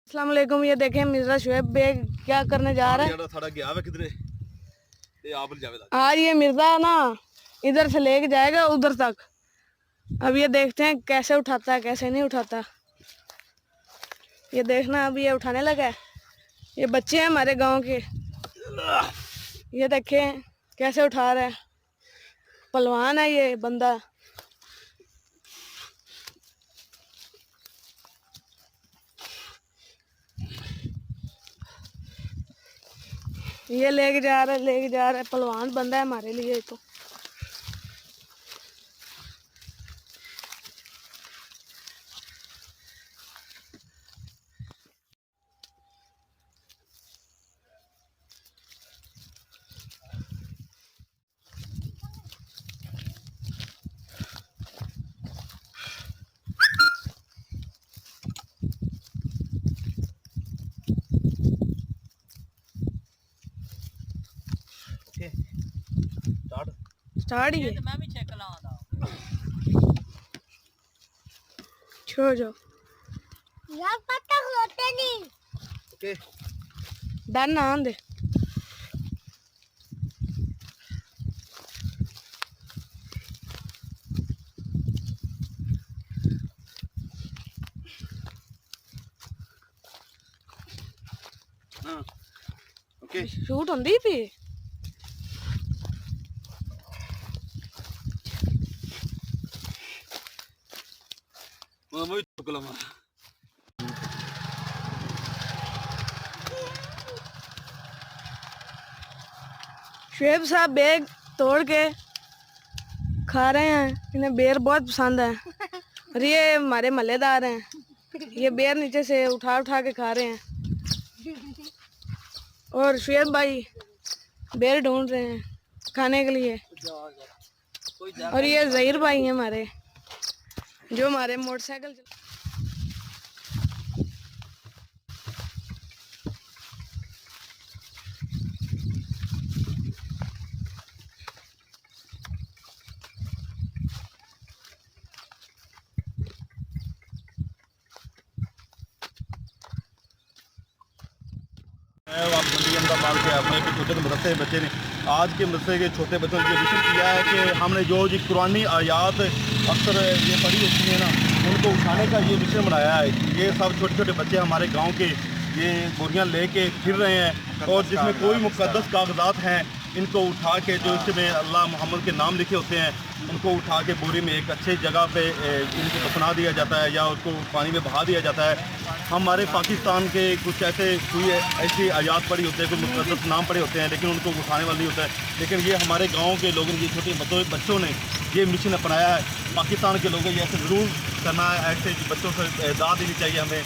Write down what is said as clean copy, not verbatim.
अस्सलाम वालेकुम। ये देखें मिर्जा शुएब बेग क्या करने जा रहा है। आज ये मिर्जा ना इधर से लेके जाएगा उधर तक। अब ये देखते हैं कैसे उठाता है कैसे नहीं उठाता। ये देखना अभी ये उठाने लगा है। ये बच्चे हैं हमारे गांव के। ये देखें कैसे उठा रहा है। पहलवान है ये बंदा। ये लेके जा रहा है पहलवान बंदा है हमारे लिए तो। स्टार्ट ही है। मैं भी चेक लाऊंगा। छोड़ जाओ यार पता होते नहीं। ओके डर ना आंदे। हाँ ओके शूट होंदी थी। शुएब साहब बेग तोड़ के खा रहे हैं। इन्हें बेर बहुत पसंद है और ये हमारे मल्लेदार हैं। ये बेर नीचे से उठा उठा के खा रहे हैं और शुएब भाई बेर ढूंढ रहे हैं खाने के लिए। और ये ज़हीर भाई हैं हमारे जो हमारे मोटरसाइकिल आप मंडी अंदर मार के अपने छोटे मदरसे बच्चे ने आज के मदरसे के छोटे बच्चों ने विषय किया है कि हमने जो पुरानी आयात अक्सर ये पढ़ी होती है ना उनको उठाने का ये विषय बनाया है। ये सब छोटे छोटे बच्चे हमारे गांव के ये बोरियां लेके फिर रहे हैं और जिसमें कोई मुकद्दस कागजात हैं इनको उठा के जो इसमें अल्लाह मोहम्मद के नाम लिखे होते हैं उनको उठा के बोरी में एक अच्छे जगह पे इनको दफना दिया जाता है या उसको पानी में बहा दिया जाता है। हमारे पाकिस्तान के कुछ कोई ऐसी आयात पड़ी होते हैं कोई मुकद्दस नाम पड़े होते हैं लेकिन उनको उठाने वाला नहीं होता है। लेकिन ये हमारे गाँव के लोगों ने ये छोटे बच्चों ने ये मिशन अपनाया है। पाकिस्तान के लोगों को ये ऐसे ज़रूर करना है। ऐसे बच्चों को दाद देनी चाहिए हमें।